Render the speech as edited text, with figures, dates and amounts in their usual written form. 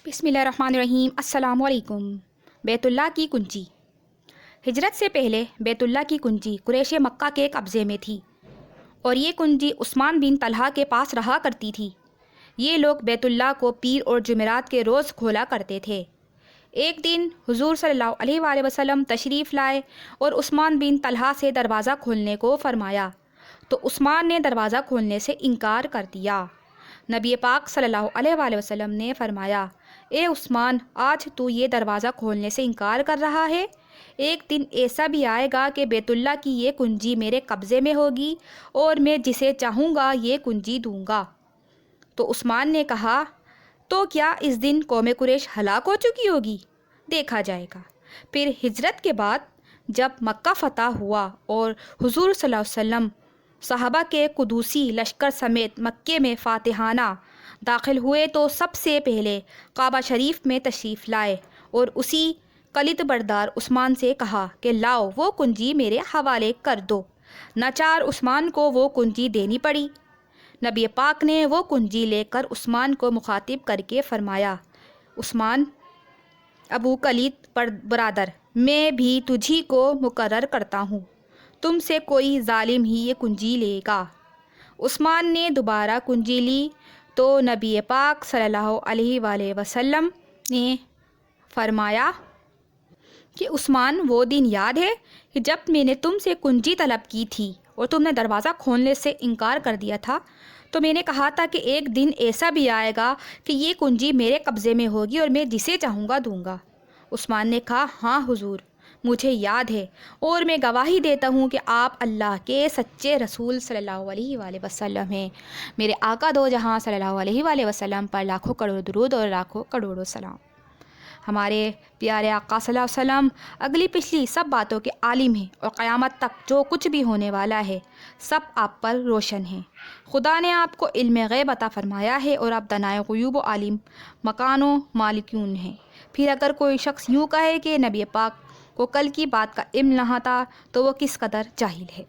بسم اللہ الرحمن الرحیم۔ السلام علیکم۔ بیت اللہ کی کنجی۔ ہجرت سے پہلے بیت اللہ کی کنجی قریش مکہ کے قبضے میں تھی اور یہ کنجی عثمان بن طلحہ کے پاس رہا کرتی تھی۔ یہ لوگ بیت اللہ کو پیر اور جمعرات کے روز کھولا کرتے تھے۔ ایک دن حضور صلی اللہ علیہ وآلہ وسلم تشریف لائے اور عثمان بن طلحہ سے دروازہ کھولنے کو فرمایا تو عثمان نے دروازہ کھولنے سے انکار کر دیا۔ نبی پاک صلی اللہ علیہ وآلہ وسلم نے فرمایا، اے عثمان، آج تو یہ دروازہ کھولنے سے انکار کر رہا ہے؟ ایک دن ایسا بھی آئے گا کہ بیت اللہ کی یہ کنجی میرے قبضے میں ہوگی اور میں جسے چاہوں گا یہ کنجی دوں گا۔ تو عثمان نے کہا، تو کیا اس دن قوم قریش ہلاک ہو چکی ہوگی؟ دیکھا جائے گا۔ پھر ہجرت کے بعد جب مکہ فتح ہوا اور حضور صلی اللہ علیہ وسلم صحابہ کے قدوسی لشکر سمیت مکے میں فاتحانہ داخل ہوئے تو سب سے پہلے کعبہ شریف میں تشریف لائے اور اسی کلید بردار عثمان سے کہا کہ لاؤ وہ کنجی میرے حوالے کر دو۔ ناچار عثمان کو وہ کنجی دینی پڑی۔ نبی پاک نے وہ کنجی لے کر عثمان کو مخاطب کر کے فرمایا، عثمان ابو کلید برادر، میں بھی تجھی کو مقرر کرتا ہوں، تم سے کوئی ظالم ہی یہ کنجی لے گا۔ عثمان نے دوبارہ کنجی لی تو نبی پاک صلی اللہ علیہ وآلہ وسلم نے فرمایا کہ عثمان، وہ دن یاد ہے کہ جب میں نے تم سے کنجی طلب کی تھی اور تم نے دروازہ کھولنے سے انکار کر دیا تھا؟ تو میں نے کہا تھا کہ ایک دن ایسا بھی آئے گا کہ یہ کنجی میرے قبضے میں ہوگی اور میں جسے چاہوں گا دوں گا۔ عثمان نے کہا، ہاں حضور، مجھے یاد ہے اور میں گواہی دیتا ہوں کہ آپ اللہ کے سچے رسول صلی اللہ علیہ وآلہ وسلم ہیں۔ میرے آقا دو جہاں صلی اللہ علیہ وآلہ وسلم پر لاکھوں کروڑ درود اور لاکھوں کروڑوں سلام۔ ہمارے پیارے آقا صلی اللہ علیہ وسلم اگلی پچھلی سب باتوں کے عالم ہیں اور قیامت تک جو کچھ بھی ہونے والا ہے سب آپ پر روشن ہیں۔ خدا نے آپ کو علم غیب عطا فرمایا ہے اور آپ دانائے غیوب و عالم مکان و مالکون ہیں۔ پھر اگر کوئی شخص یوں کہے کہ نبی پاک کو کل کی بات کا علم نہ تھا تو وہ کس قدر جاہل ہے۔